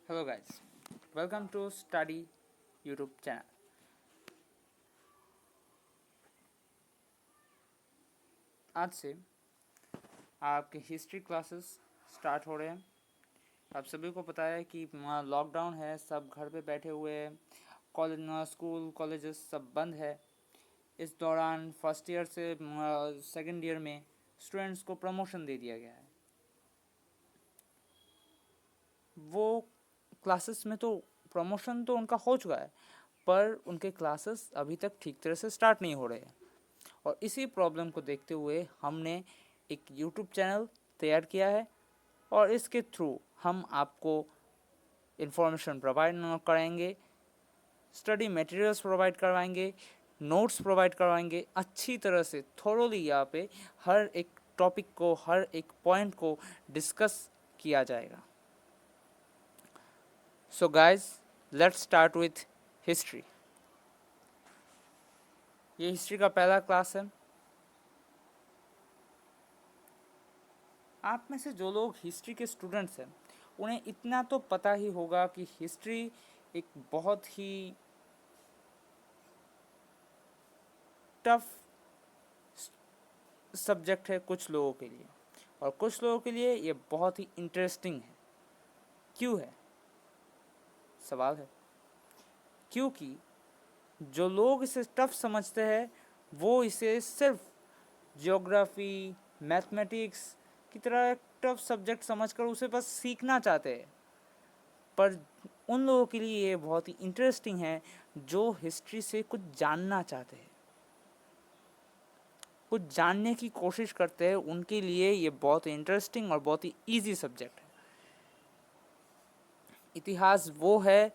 Hello guys, welcome to study YouTube channel. आज से आपके हिस्ट्री क्लासेस स्टार्ट हो रहे हैं। आप सभी को पता है कि लॉकडाउन है, सब घर पे बैठे हुए हैं, कॉलेज स्कूल कॉलेजेस सब बंद है। इस दौरान फर्स्ट ईयर से सेकंड ईयर में स्टूडेंट्स को प्रमोशन दे दिया गया है। वो क्लासेस में तो प्रमोशन तो उनका हो चुका है, पर उनके क्लासेस अभी तक ठीक तरह से स्टार्ट नहीं हो रहे हैं। और इसी प्रॉब्लम को देखते हुए हमने एक यूट्यूब चैनल तैयार किया है और इसके थ्रू हम आपको इन्फॉर्मेशन प्रोवाइड कराएंगे, स्टडी मटेरियल्स प्रोवाइड करवाएंगे, नोट्स प्रोवाइड करवाएंगे। अच्छी तरह से थोरोली यहाँ पे हर एक टॉपिक को, हर एक पॉइंट को डिस्कस किया जाएगा। So guys, let's start with history. ये हिस्ट्री का पहला क्लास है। आप में से जो लोग हिस्ट्री के स्टूडेंट्स हैं उन्हें इतना तो पता ही होगा कि हिस्ट्री एक बहुत ही टफ सब्जेक्ट है कुछ लोगों के लिए, और कुछ लोगों के लिए ये बहुत ही इंटरेस्टिंग है। क्यों है सवाल है? क्योंकि जो लोग इसे टफ समझते हैं वो इसे सिर्फ ज्योग्राफी, मैथमेटिक्स की तरह एक टफ सब्जेक्ट समझकर उसे बस सीखना चाहते हैं। पर उन लोगों के लिए ये बहुत ही इंटरेस्टिंग है जो हिस्ट्री से कुछ जानना चाहते हैं, कुछ जानने की कोशिश करते हैं। उनके लिए ये बहुत ही इंटरेस्टिंग और बहुत ही इजी सब्जेक्ट है। इतिहास वो है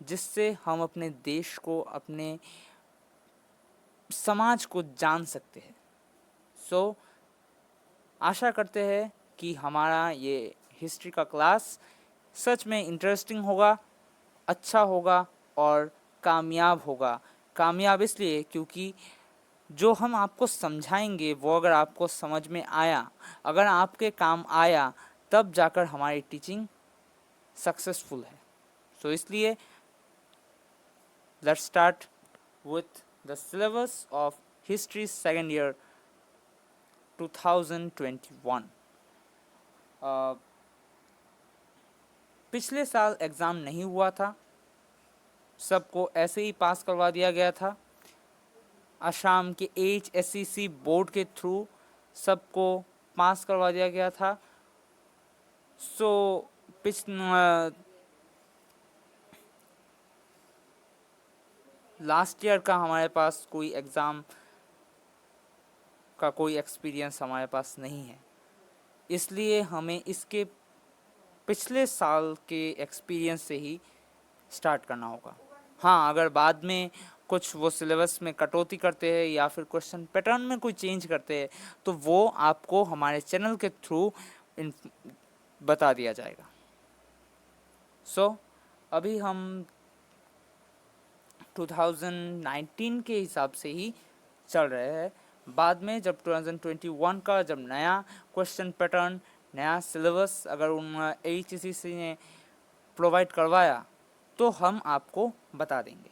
जिससे हम अपने देश को, अपने समाज को जान सकते हैं। सो आशा करते हैं कि हमारा ये हिस्ट्री का क्लास सच में इंटरेस्टिंग होगा, अच्छा होगा और कामयाब होगा। कामयाब इसलिए क्योंकि जो हम आपको समझाएंगे वो अगर आपको समझ में आया, अगर आपके काम आया, तब जाकर हमारी टीचिंग सक्सेसफुल है। सो इसलिए let's start with the syllabus of history second year 2021। पिछले साल एग्ज़ाम नहीं हुआ था, सबको ऐसे ही पास करवा दिया गया था। असम के HSCC बोर्ड के थ्रू सबको पास करवा दिया गया था। सो लास्ट ईयर का हमारे पास कोई एग्ज़ाम का कोई एक्सपीरियंस हमारे पास नहीं है, इसलिए हमें इसके पिछले साल के एक्सपीरियंस से ही स्टार्ट करना होगा। हाँ, अगर बाद में कुछ वो सिलेबस में कटौती करते हैं या फिर क्वेश्चन पैटर्न में कोई चेंज करते हैं तो वो आपको हमारे चैनल के थ्रू बता दिया जाएगा। सो अभी हम 2019 के हिसाब से ही चल रहे हैं। बाद में जब 2021 का जब नया क्वेश्चन पैटर्न, नया सिलेबस अगर उन HSCC ने प्रोवाइड करवाया तो हम आपको बता देंगे।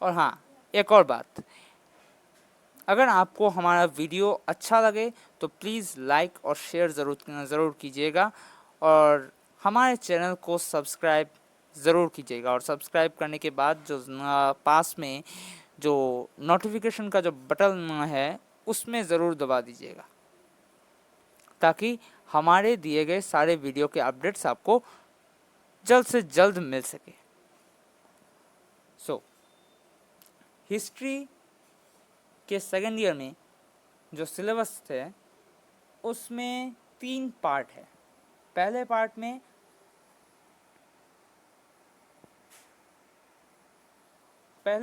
और हाँ, एक और बात, अगर आपको हमारा वीडियो अच्छा लगे तो प्लीज़ लाइक और शेयर ज़रूर कीजिएगा, और हमारे चैनल को सब्सक्राइब ज़रूर कीजिएगा। और सब्सक्राइब करने के बाद जो पास में जो नोटिफिकेशन का जो बटन है उसमें ज़रूर दबा दीजिएगा, ताकि हमारे दिए गए सारे वीडियो के अपडेट्स आपको जल्द से जल्द मिल सके। सो हिस्ट्री के सेकेंड ईयर में जो सिलेबस थे उसमें 3 पार्ट है। पहले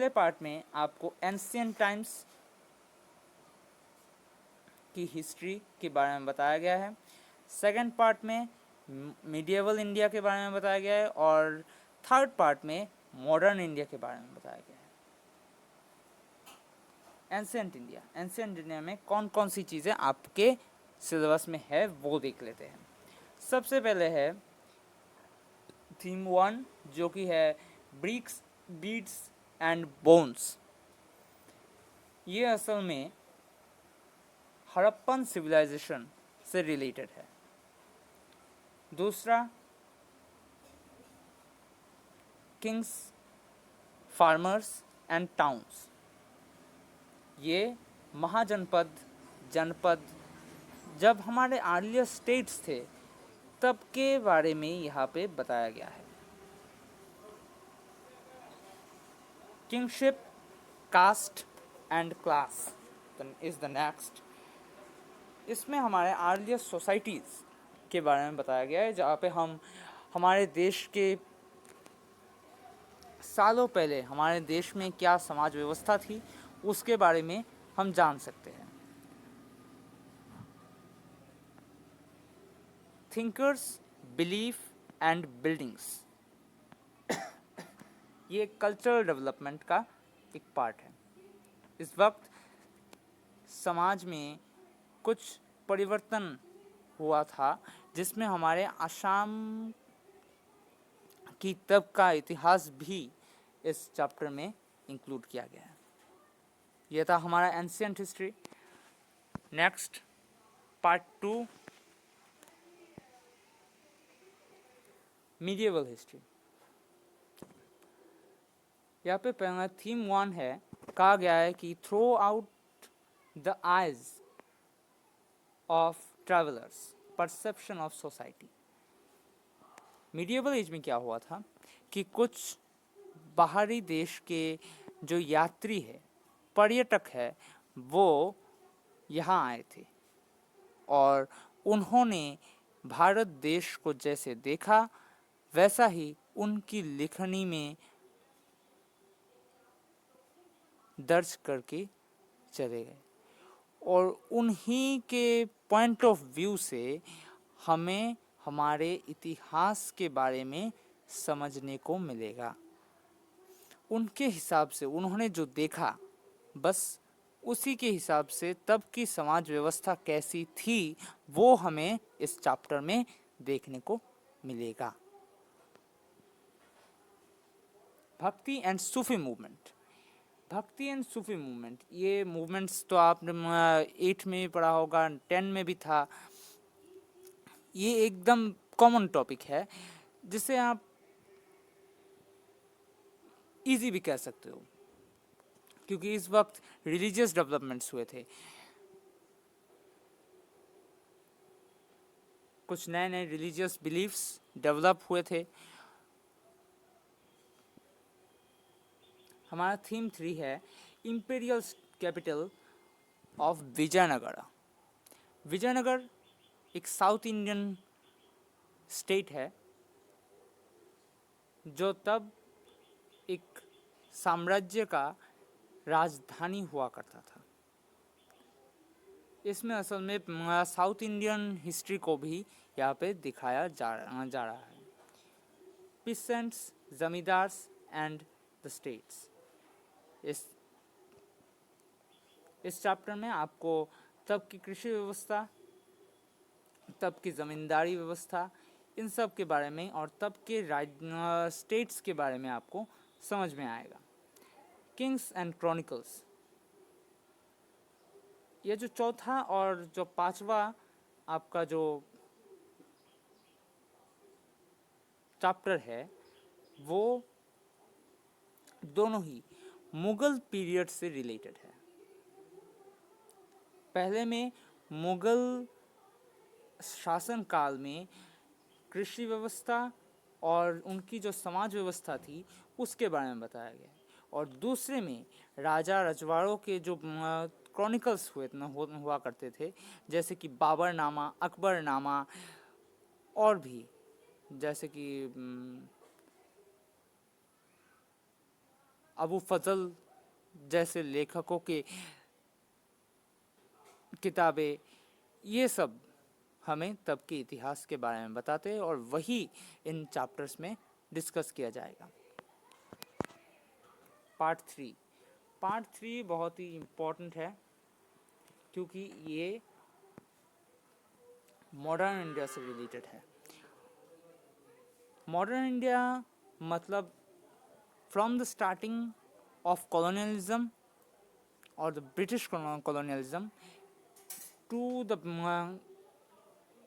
पार्ट में आपको एंशिएंट टाइम्स की हिस्ट्री के बारे में बताया गया है। सेकंड पार्ट में मिडिएवल इंडिया के बारे में बताया गया है, और थर्ड पार्ट में मॉडर्न इंडिया के बारे में बताया गया है। एंशियंट इंडिया में कौन कौन सी चीज़ें आपके सिलेबस में है वो देख लेते हैं। सबसे पहले है थीम 1 जो कि है ब्रिक्स, बीड्स एंड बोन्स। ये असल में हड़प्पन सिविलाइजेशन से रिलेटेड है। दूसरा किंग्स, फार्मर्स एंड टाउन्स। ये महाजनपद, जनपद जब हमारे आर्लियर स्टेट्स थे तब के बारे में यहाँ पे बताया गया है। Kingship, caste and class is the next. इसमें हमारे आर्लियर सोसाइटीज़ के बारे में बताया गया है, जहाँ पे हम हमारे देश के सालों पहले हमारे देश में क्या समाज व्यवस्था थी उसके बारे में हम जान सकते हैं। Thinkers, belief and buildings. ये कल्चरल डेवलपमेंट का एक पार्ट है। इस वक्त समाज में कुछ परिवर्तन हुआ था जिसमें हमारे आसाम की तब का इतिहास भी इस चैप्टर में इंक्लूड किया गया है। यह था हमारा ancient history. Next part 2 medieval history. यहाँ पे पहला थीम 1 है, कहा गया है कि throw out the eyes of travellers perception of society. Medieval age में क्या हुआ था कि कुछ बाहरी देश के जो यात्री है, पर्यटक है, वो यहाँ आए थे और उन्होंने भारत देश को जैसे देखा वैसा ही उनकी लिखनी में दर्ज करके चले गए और उन्हीं के पॉइंट ऑफ व्यू से हमें हमारे इतिहास के बारे में समझने को मिलेगा। उनके हिसाब से उन्होंने जो देखा बस उसी के हिसाब से तब की समाज व्यवस्था कैसी थी वो हमें इस चैप्टर में देखने को मिलेगा। भक्ति एंड सूफी मूवमेंट। भक्ति एंड सूफी मूवमेंट, ये मूवमेंट्स तो आपने 8 में भी पढ़ा होगा, 10 में भी था। ये एकदम कॉमन टॉपिक है जिसे आप इजी भी कह सकते हो क्योंकि इस वक्त रिलीजियस डेवलपमेंट्स हुए थे। कुछ नए नए रिलीजियस बिलीफ्स डेवलप हुए थे। हमारा थीम 3 है imperial capital of Vijayanagar. Vijayanagar एक साउथ इंडियन स्टेट है जो तब एक साम्राज्य का राजधानी हुआ करता था। इसमें असल में साउथ इंडियन हिस्ट्री को भी यहाँ पे दिखाया जा रहा है। Peasants, zamindars and the states. इस चैप्टर में आपको तब की कृषि व्यवस्था, तब की ज़मींदारी व्यवस्था, इन सब के बारे में और तब के स्टेट्स के बारे में आपको समझ में आएगा। Kings and chronicles. ये जो चौथा और जो पांचवा आपका जो चैप्टर है वो दोनों ही मुगल पीरियड से रिलेटेड है। पहले में मुगल शासन काल में कृषि व्यवस्था और उनकी जो समाज व्यवस्था थी उसके बारे में बताया गया और दूसरे में राजा रजवाड़ों के जो क्रॉनिकल्स हुआ करते थे जैसे कि बाबरनामा, अकबरनामा और भी जैसे कि अबू फजल जैसे लेखकों के किताबें, ये सब हमें तब के इतिहास के बारे में बताते हैं और वही इन चैप्टर्स में डिस्कस किया जाएगा। पार्ट 3 पार्ट 3 बहुत ही इम्पोर्टेंट है क्योंकि ये मॉडर्न इंडिया से रिलेटेड है। मॉडर्न इंडिया मतलब from the starting of colonialism और the British colonialism to the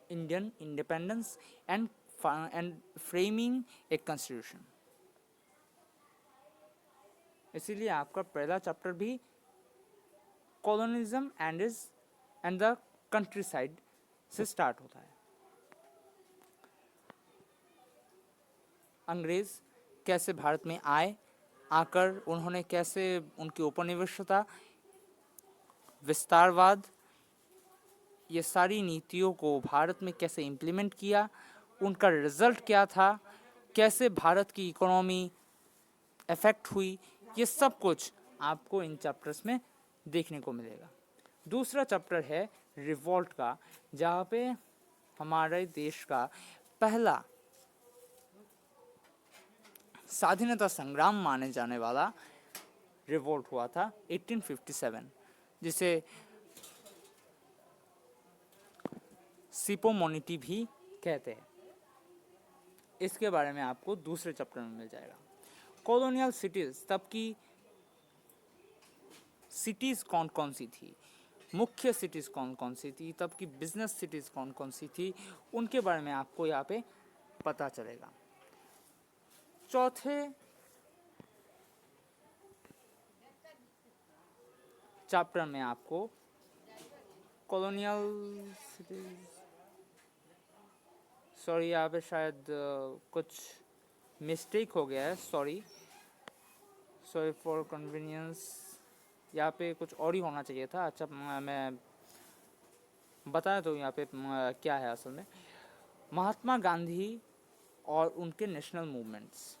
Indian independence and framing a constitution. इसीलिए आपका पहला चैप्टर भी colonialism and the country side से स्टार्ट होता है। अंग्रेज कैसे भारत में आए, आकर उन्होंने कैसे उनकी उपनिवेशता, विस्तारवाद, ये सारी नीतियों को भारत में कैसे इम्प्लीमेंट किया, उनका रिजल्ट क्या था, कैसे भारत की इकोनॉमी अफेक्ट हुई, ये सब कुछ आपको इन चैप्टर्स में देखने को मिलेगा। दूसरा चैप्टर है रिवॉल्ट का, जहाँ पे हमारे देश का पहला स्वाधीनता संग्राम माने जाने वाला रिवॉल्ट हुआ था 1857, जिसे सिपो मोनिटी भी कहते हैं। इसके बारे में आपको दूसरे चैप्टर में मिल जाएगा। कॉलोनियल सिटीज, तब की सिटीज कौन कौन सी थी, मुख्य सिटीज कौन कौन सी थी, तब की बिजनेस सिटीज कौन कौन सी थी, उनके बारे में आपको यहाँ पे पता चलेगा। चौथे चैप्टर में आपको कॉलोनियल सिटीज, सॉरी यहाँ पे शायद कुछ मिस्टेक हो गया है, सॉरी फॉर कन्वीनियंस, यहाँ पे कुछ और ही होना चाहिए था। अच्छा मैं बताया तो यहाँ पे क्या है असल में। महात्मा गांधी और उनके नेशनल मूवमेंट्स,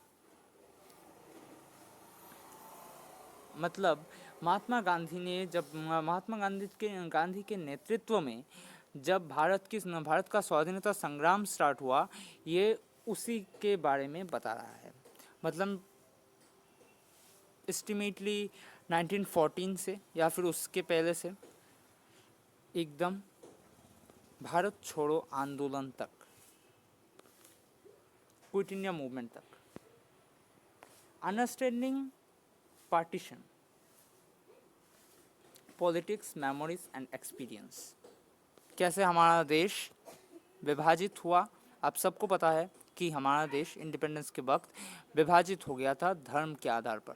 मतलब महात्मा गांधी के नेतृत्व में जब भारत का स्वाधीनता संग्राम स्टार्ट हुआ, ये उसी के बारे में बता रहा है। मतलब एस्टिमेटली 1914 से या फिर उसके पहले से एकदम भारत छोड़ो आंदोलन तक, क्विट इंडिया मूवमेंट तक। Understanding partition, politics, memories and experience, कैसे हमारा देश विभाजित हुआ। आप सबको पता है कि हमारा देश इंडिपेंडेंस के वक्त विभाजित हो गया था धर्म के आधार पर।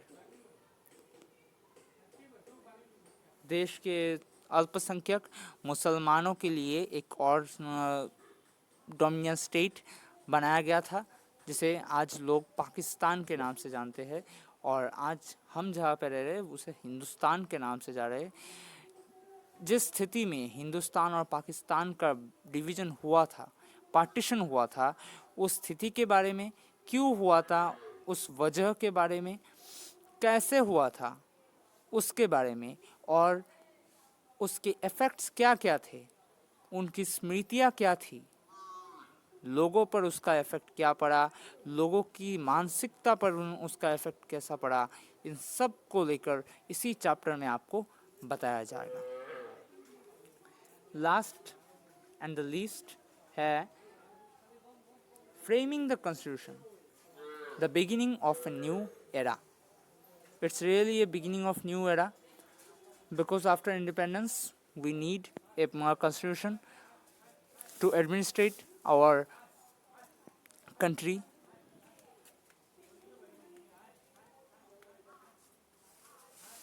देश के अल्पसंख्यक मुसलमानों के लिए एक और डोमिनियन स्टेट बनाया गया था, जिसे आज लोग पाकिस्तान के नाम से जानते हैं, और आज हम जहाँ पर रह रहे हैं उसे हिंदुस्तान के नाम से जा रहे हैं। जिस स्थिति में हिंदुस्तान और पाकिस्तान का डिवीज़न हुआ था, पार्टीशन हुआ था, उस स्थिति के बारे में, क्यों हुआ था, उस वजह के बारे में, कैसे हुआ था उसके बारे में, और उसके इफ़ेक्ट्स क्या क्या थे, उनकी स्मृतियाँ क्या थी, लोगों पर उसका इफ़ेक्ट क्या पड़ा, लोगों की मानसिकता पर उसका इफ़ेक्ट कैसा पड़ा, इन सब को लेकर इसी चैप्टर में आपको बताया जाएगा। लास्ट एंड द लीस्ट है framing the constitution, the beginning of a new era. It's really a beginning of new era, because after independence we need a constitution to administrate our country.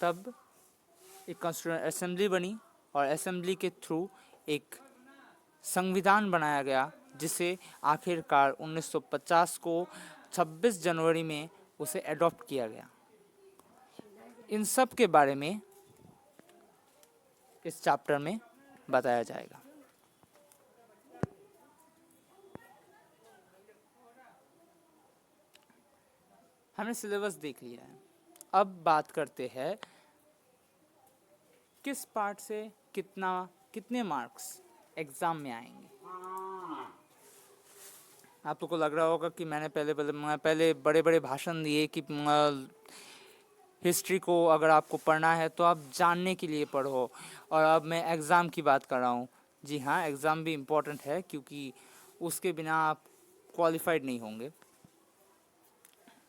तब एक constitution assembly बनी और assembly के through एक संविधान बनाया गया, जिसे आखिरकार 1950 को 26 जनवरी में उसे एडॉप्ट किया गया। इन सब के बारे में इस चैप्टर में बताया जाएगा। हमने सिलेबस देख लिया है, अब बात करते हैं किस पार्ट से कितने मार्क्स एग्ज़ाम में आएंगे। आप लोगों को लग रहा होगा कि मैंने पहले बड़े बड़े भाषण दिए कि हिस्ट्री को अगर आपको पढ़ना है तो आप जानने के लिए पढ़ो। और अब मैं एग्ज़ाम की बात कर रहा हूँ। जी हाँ, एग्ज़ाम भी इम्पोर्टेंट है, क्योंकि उसके बिना आप क्वालिफाइड नहीं होंगे।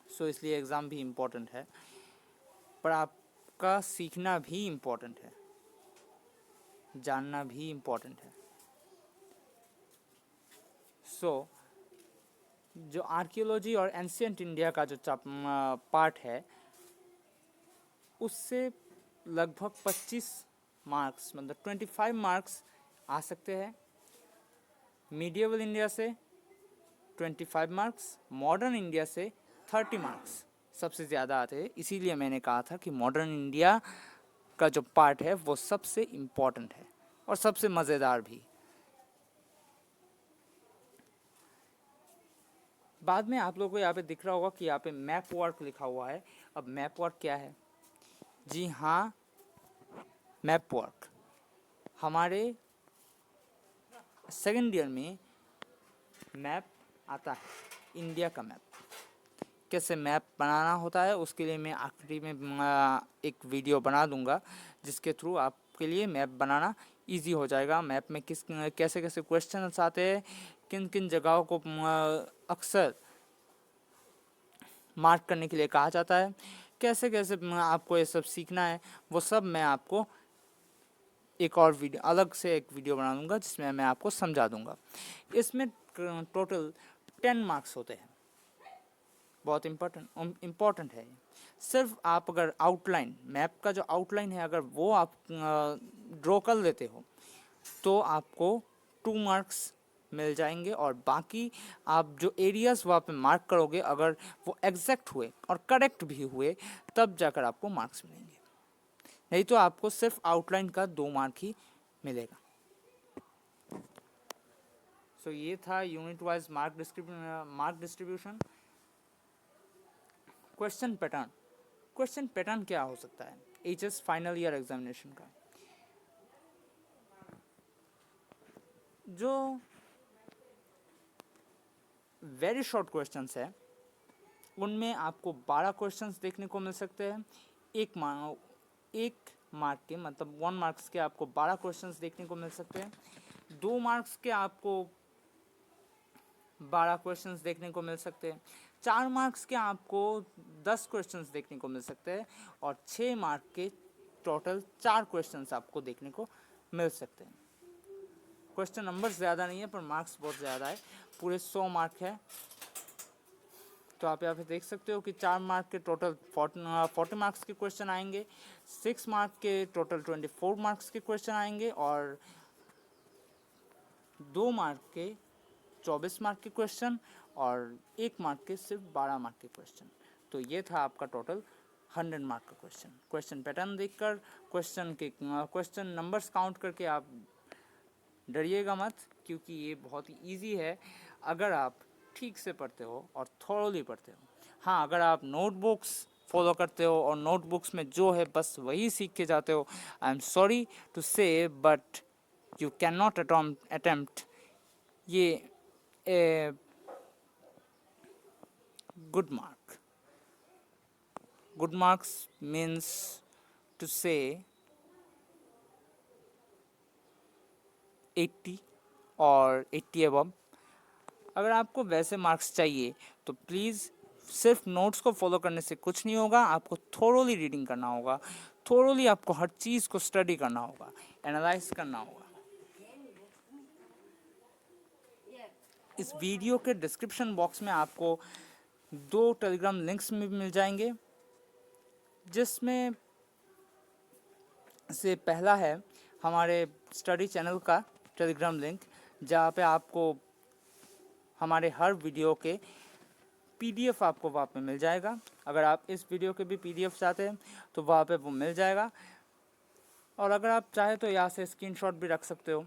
सो इसलिए एग्ज़ाम भी इम्पोर्टेंट है, पर आपका सीखना भी इम्पोर्टेंट है, जानना भी इम्पोर्टेंट है। सो जो आर्कियोलॉजी और एंशियंट इंडिया का जो पार्ट है, उससे लगभग 25 मार्क्स, मतलब 25 मार्क्स आ सकते हैं। मीडिएवल इंडिया से 25 मार्क्स, मॉडर्न इंडिया से 30 मार्क्स सबसे ज़्यादा आते हैं। इसीलिए मैंने कहा था कि मॉडर्न इंडिया का जो पार्ट है वो सबसे इम्पॉर्टेंट है और सबसे मज़ेदार भी। बाद में आप लोगों को यहाँ पे दिख रहा होगा कि यहाँ पे मैप वर्क लिखा हुआ है। अब मैप वर्क क्या है? जी हाँ, मैप वर्क हमारे सेकेंड ईयर में मैप आता है, इंडिया का मैप। कैसे मैप बनाना होता है उसके लिए मैं आखिरी में एक वीडियो बना दूंगा, जिसके थ्रू आपके लिए मैप बनाना इजी हो जाएगा। मैप में कैसे कैसे क्वेश्चंस आते हैं, किन किन जगहों को अक्सर मार्क करने के लिए कहा जाता है, कैसे कैसे आपको ये सब सीखना है, वो सब मैं आपको एक और वीडियो, अलग से एक वीडियो बना दूंगा जिसमें मैं आपको समझा दूंगा। इसमें टोटल 10 मार्क्स होते हैं। बहुत इम्पोर्टेंट है। सिर्फ आप अगर आउटलाइन, मैप का जो आउटलाइन है, अगर वो आप ड्रॉ कर लेते हो तो आपको 2 मार्क्स मिल जाएंगे। और बाकी आप जो एरियाज़ वहाँ पे मार्क करोगे, अगर वो एग्जैक्ट हुए और करेक्ट भी हुए, तब जाकर आपको मार्क्स मिलेंगे। नहीं तो आपको सिर्फ आउटलाइन का 2 मार्क ही मिलेगा। सो ये था unit wise mark distribution. Question pattern क्या हो सकता है एचएस फाइनल ईयर एग्जामिनेशन का? जो वेरी शॉर्ट क्वेश्चंस है उनमें आपको 12 क्वेश्चंस देखने को मिल सकते हैं। एक मार्क के, मतलब 1 मार्क्स के आपको 12 क्वेश्चंस देखने को मिल सकते हैं। 2 मार्क्स के आपको 12 क्वेश्चंस देखने को मिल सकते हैं। 4 मार्क्स के आपको 10 क्वेश्चंस देखने को मिल सकते हैं। और 6 मार्क के टोटल 4 क्वेश्चंस आपको देखने को मिल सकते हैं। क्वेश्चन नंबर ज़्यादा नहीं है, पर मार्क्स बहुत ज़्यादा है, पूरे 100 मार्क है। तो आप यहाँ पे देख सकते हो कि 4 मार्क के टोटल 40 मार्क्स के क्वेश्चन आएंगे, 6 मार्क के टोटल 24 मार्क्स के क्वेश्चन आएंगे, और 2 मार्क के 24 मार्क के क्वेश्चन, और 1 मार्क के सिर्फ 12 मार्क के क्वेश्चन। तो ये था आपका टोटल 100 मार्क का क्वेश्चन। क्वेश्चन पैटर्न देखकर, क्वेश्चन नंबर्स काउंट करके आप डरिएगा मत, क्योंकि ये बहुत ही ईजी है अगर आप ठीक से पढ़ते हो और थॉरोली पढ़ते हो। हाँ, अगर आप नोटबुक्स फॉलो करते हो और नोटबुक्स में जो है बस वही सीख के जाते हो, आई एम सॉरी टू से, but you can not attempt ये ए good mark. Good marks means to say 80 और 80 above। अगर आपको वैसे मार्क्स चाहिए तो प्लीज़ सिर्फ नोट्स को फॉलो करने से कुछ नहीं होगा, आपको थोरोली रीडिंग करना होगा, थोरोली आपको हर चीज़ को स्टडी करना होगा, एनालाइज करना होगा। इस वीडियो के डिस्क्रिप्शन बॉक्स में आपको 2 टेलीग्राम लिंक्स में मिल जाएंगे, जिसमें से पहला है हमारे स्टडी चैनल का टेलीग्राम लिंक, जहाँ पे आपको हमारे हर वीडियो के पीडीएफ आपको वहाँ पे मिल जाएगा। अगर आप इस वीडियो के भी पीडीएफ चाहते हैं तो वहाँ पे वो मिल जाएगा, और अगर आप चाहे तो यहाँ से स्क्रीनशॉट भी रख सकते हो।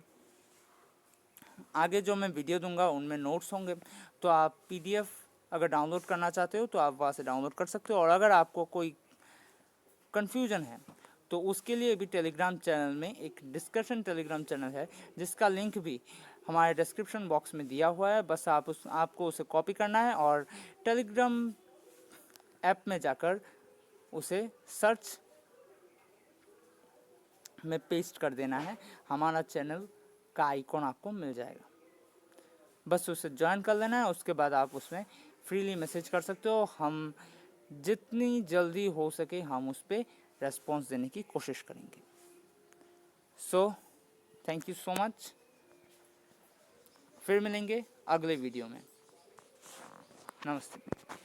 आगे जो मैं वीडियो दूंगा उनमें नोट्स होंगे, तो आप पीडीएफ अगर डाउनलोड करना चाहते हो तो आप वहाँ से डाउनलोड कर सकते हो। और अगर आपको कोई कन्फ्यूजन है तो उसके लिए भी टेलीग्राम चैनल में एक डिस्कशन टेलीग्राम चैनल है, जिसका लिंक भी हमारे डिस्क्रिप्शन बॉक्स में दिया हुआ है। बस आपको उसे कॉपी करना है और टेलीग्राम ऐप में जाकर उसे सर्च में पेस्ट कर देना है, हमारा चैनल का आइकॉन आपको मिल जाएगा। बस उसे ज्वाइन कर लेना है, उसके बाद आप उसमें फ्रीली मैसेज कर सकते हो। हम जितनी जल्दी हो सके हम उस पर रेस्पॉन्स देने की कोशिश करेंगे। So thank you so much. फिर मिलेंगे अगले वीडियो में। नमस्ते।